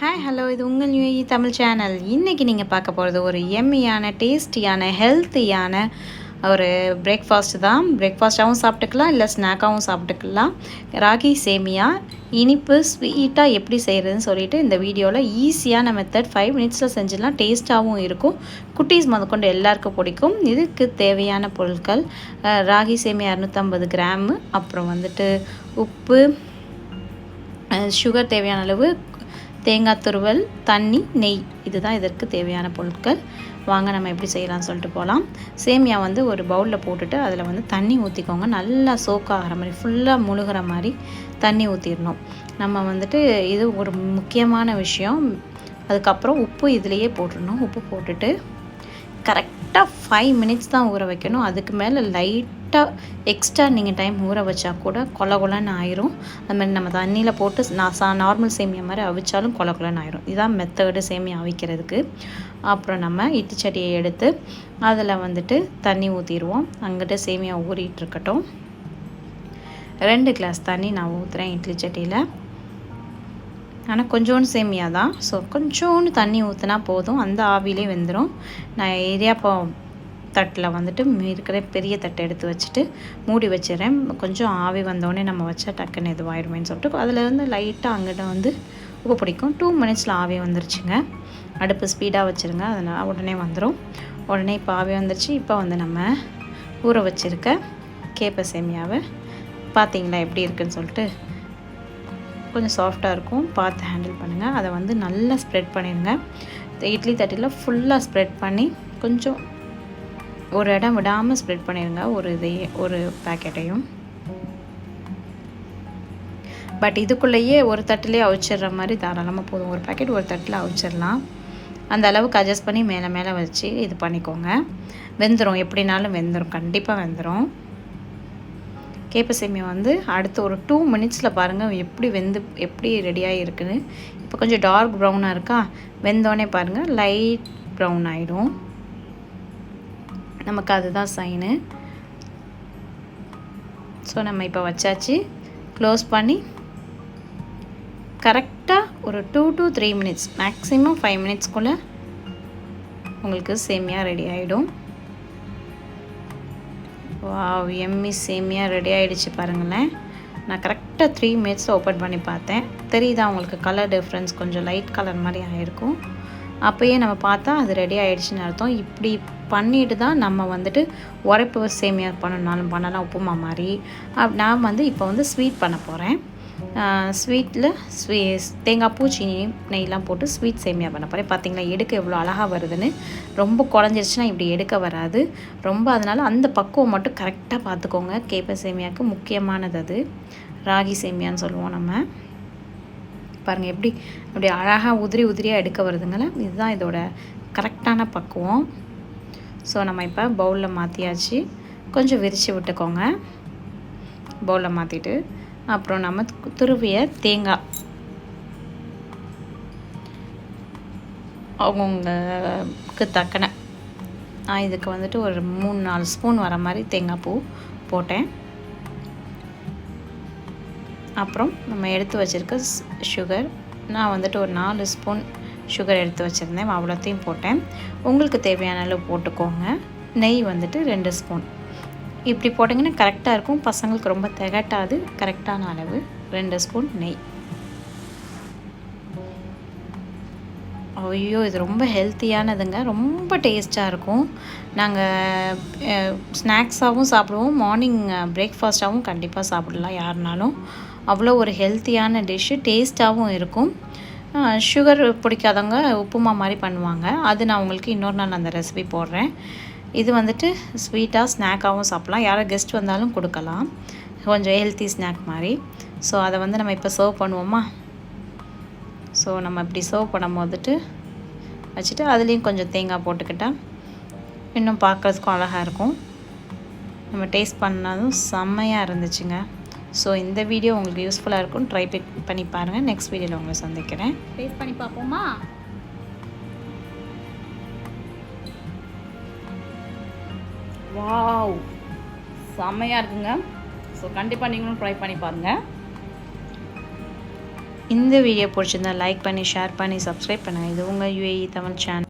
Hi hello, இது உங்கள் UAE Tamil channel. இன்றைக்கி நீங்கள் பார்க்க போகிறது ஒரு எம்மியான டேஸ்டியான ஹெல்த்தியான ஒரு பிரேக்ஃபாஸ்ட்டு தான். பிரேக்ஃபாஸ்ட்டாகவும் சாப்பிட்டுக்கலாம், இல்லை ஸ்நாக்காகவும் சாப்பிட்டுக்கலாம். ராகி சேமியா இனிப்பு ஸ்வீட்டாக எப்படி செய்கிறதுன்னு சொல்லிட்டு இந்த வீடியோவில் ஈஸியான மெத்தட் 5 மினிட்ஸில் செஞ்சிடலாம். டேஸ்ட்டாகவும் இருக்கும், குட்டீஸ் முதற்கொண்டு எல்லாருக்கும் பிடிக்கும். இதுக்கு தேவையான பொருட்கள் ராகி சேமியா 250 கிராமு, அப்புறம் வந்துட்டு உப்பு, சுகர் தேவையான அளவு, தேங்காய் துருவல், தண்ணி, நெய், இதுதான் இதற்கு தேவையான பொருட்கள். வாங்க நம்ம எப்படி செய்யலாம்னு சொல்லிட்டு போகலாம். சேமியா வந்து ஒரு பவுலில் போட்டுட்டு அதில் வந்து தண்ணி ஊற்றிக்கோங்க. நல்லா சோக் ஆகிற மாதிரி, ஃபுல்லாக முழுகிற மாதிரி தண்ணி ஊற்றிடணும். நம்ம வந்துட்டு இது ஒரு முக்கியமான விஷயம். அதுக்கப்புறம் உப்பு இதிலையே போட்டுடணும். உப்பு போட்டுட்டு கரெக்டாக 5 மினிட்ஸ் தான் ஊற வைக்கணும். அதுக்கு மேலே லைட்டாக எக்ஸ்ட்ரா நீங்கள் டைம் ஊற வச்சா கூட கொல கொலன்னு ஆயிரும். அது மாதிரி நம்ம தண்ணியில் போட்டு நார்மல் சேமியா மாதிரி அவிச்சாலும் கொல கொலன்னு ஆயிரும். இதுதான் மெத்தடு சேமியா அவிக்கிறதுக்கு. அப்புறம் நம்ம இட்லி சட்டியை எடுத்து அதில் வந்துட்டு தண்ணி ஊற்றிடுவோம். அங்கிட்ட சேமியா ஊறிட்டு இருக்கட்டும். 2 கிளாஸ் தண்ணி நான் ஊற்றுறேன் இட்லி சட்டியில். ஆனால் கொஞ்சோண்டு சேமியா தான், ஸோ கொஞ்சோண்டு தண்ணி ஊற்றினா போதும், அந்த ஆவிலே வெந்துடும். நான் ஏரியாப்பா தட்டில் வந்துட்டு இருக்கிற பெரிய தட்டை எடுத்து வச்சுட்டு மூடி வச்சிடறேன். கொஞ்சம் ஆவி வந்தோடனே நம்ம வச்சா டக்குன்னு இதுவாயிடுமேன்னு சொல்லிட்டு அதிலேருந்து லைட்டாக அங்கிட்ட வந்து உப்பு பிடிக்கும். 2 மினிட்ஸில் ஆவி வந்துருச்சுங்க. அடுப்பு ஸ்பீடாக வச்சுருங்க, அதனால் உடனே வந்துடும். உடனே இப்போ ஆவி வந்துருச்சு. இப்போ வந்து நம்ம ஊற வச்சுருக்க கேப்பை சேமியாவை பார்த்தீங்களா எப்படி இருக்குன்னு சொல்லிட்டு, கொஞ்சம் சாஃப்டாக இருக்கும், பார்த்து ஹேண்டில் பண்ணுங்கள். அதை வந்து நல்லா ஸ்ப்ரெட் பண்ணிடுங்க. இட்லி தட்டில் ஃபுல்லாக ஸ்ப்ரெட் பண்ணி கொஞ்சம் ஒரு இடம் விடாமல் ஸ்ப்ரெட் பண்ணிடுங்க ஒரு பேக்கெட்டையும். பட் இதுக்குள்ளேயே ஒரு தட்டிலே அவிச்சிடுற மாதிரி தாராளமாக போதும். ஒரு பேக்கெட் ஒரு தட்டில் அவிச்சிடலாம். அந்த அளவுக்கு அட்ஜஸ்ட் பண்ணி மேலே மேலே வச்சு இது பண்ணிக்கோங்க. வெந்துடும், எப்படினாலும் வெந்துடும், கண்டிப்பாக வெந்துடும். கேப்பை சேமியா வந்து அடுத்து ஒரு 2 மினிட்ஸில் பாருங்கள் எப்படி ரெடியாக இருக்குன்னு. இப்போ கொஞ்சம் டார்க் ப்ரௌனாக இருக்கா, வெந்தோடனே பாருங்கள் லைட் ப்ரௌன் ஆகிடும். நமக்கு அதுதான் சைனு. ஸோ நம்ம இப்போ வச்சாச்சு. க்ளோஸ் பண்ணி கரெக்டாக ஒரு 2 to 3 மினிட்ஸ், மேக்ஸிமம் 5 மினிட்ஸ்க்குள்ளே உங்களுக்கு சேமியா ரெடி ஆகிடும். வாவ், எம்மி சேமியா ரெடி ஆகிடுச்சு பாருங்களேன். நான் கரெக்டாக 3 மினிட்ஸில் ஓப்பன் பண்ணி பார்த்தேன். தெரியுதா உங்களுக்கு கலர் டிஃப்ரென்ஸ்? கொஞ்சம் லைட் கலர் மாதிரி ஆகிருக்கும். அப்போயே நம்ம பார்த்தா அது ரெடி ஆகிடுச்சின்னு அர்த்தம். இப்படி பண்ணிட்டு தான் நம்ம வந்துட்டு உரைப்பு சேமியா பண்ணனாலும் பண்ணலாம், உப்புமா மாதிரி. நான் வந்து இப்போ வந்து ஸ்வீட் பண்ண போகிறேன். ஸ்வீட்டில் தேங்காய் பூ, சீனி, நெய்லாம் போட்டு ஸ்வீட் சேமியா பண்ண போகிறேன். பார்த்தீங்களா எடுக்க எவ்வளோ அழகாக வருதுன்னு. ரொம்ப குழஞ்சிருச்சுன்னா இப்படி எடுக்க வராது ரொம்ப. அதனால் அந்த பக்குவம் மட்டும் கரெக்டாக பார்த்துக்கோங்க. கேப்பை சேமியாவுக்கு முக்கியமானது அது. ராகி சேமியான்னு சொல்லுவோம் நம்ம. பாருங்கள் அப்படி அழகாக உதிரியாக எடுக்க வருதுங்களே, இதுதான் இதோட கரெக்டான பக்குவம். ஸோ நம்ம இப்போ பவுலில் மாற்றியாச்சு. கொஞ்சம் விரித்து விட்டுக்கோங்க. பவுலில் மாற்றிட்டு அப்புறம் நம்ம துருவிய தேங்காய் அவங்கவுங்களுக்கு தக்கன, இதுக்கு வந்துட்டு ஒரு 3-4 ஸ்பூன் வர மாதிரி தேங்காய் பூ போட்டேன். அப்புறம் நம்ம எடுத்து வச்சுருக்க சுகர், நான் வந்துட்டு ஒரு 4 ஸ்பூன் சுகர் எடுத்து வச்சுருந்தேன், அவ்வளோத்தையும் போட்டேன். உங்களுக்கு தேவையான அளவு போட்டுக்கோங்க. நெய் வந்துட்டு 2 ஸ்பூன். இப்படி போட்டிங்கன்னா கரெக்டாக இருக்கும், பசங்களுக்கு ரொம்ப திகட்டாது. கரெக்டான அளவு 2 ஸ்பூன் நெய். ஐயோ, இது ரொம்ப ஹெல்த்தியானதுங்க, ரொம்ப டேஸ்ட்டாக இருக்கும். நாங்கள் ஸ்நாக்ஸாகவும் சாப்பிடுவோம், மார்னிங் பிரேக்ஃபாஸ்ட்டாகவும் கண்டிப்பாக சாப்பிடலாம் யாருனாலும். அவ்வளோ ஒரு ஹெல்த்தியான டிஷ்ஷு, டேஸ்ட்டாகவும் இருக்கும். சுகர் பிடிக்காதவங்க உப்புமா மாதிரி பண்ணுவாங்க, அது நான் உங்களுக்கு இன்னொரு நாள் அந்த ரெசிபி போடுறேன். இது வந்துட்டு ஸ்வீட்டாக ஸ்நாக்காகவும் சாப்பிட்லாம், யாரோ கெஸ்ட் வந்தாலும் கொடுக்கலாம், கொஞ்சம் ஹெல்த்தி ஸ்நாக் மாதிரி. ஸோ அதை வந்து நம்ம இப்போ சர்வ் பண்ணுவோமா. ஸோ நம்ம இப்படி சர்வ் பண்ணும்போதுட்டு வச்சுட்டு அதுலேயும் கொஞ்சம் தேங்காய் போட்டுக்கிட்டால் இன்னும் பார்க்குறதுக்கும் அழகாக இருக்கும். நம்ம டேஸ்ட் பண்ணாலும் செம்மையாக இருந்துச்சுங்க. ஸோ இந்த வீடியோ உங்களுக்கு யூஸ்ஃபுல்லாக இருக்கும், ட்ரை பண்ணி பாருங்கள். நெக்ஸ்ட் வீடியோவில் உங்களை சந்திக்கிறேன். டேஸ்ட் பண்ணி பார்ப்போமா. வாவ், செம்மையாக இருக்குங்க. ஸோ கண்டிப்பாக நீங்களும் ட்ரை பண்ணி பாருங்கள். இந்த வீடியோ பிடிச்சிருந்தா லைக் பண்ணி ஷேர் பண்ணி சப்ஸ்கிரைப் பண்ணுங்கள். இது உங்கள் UAE தமிழ் சேனல்.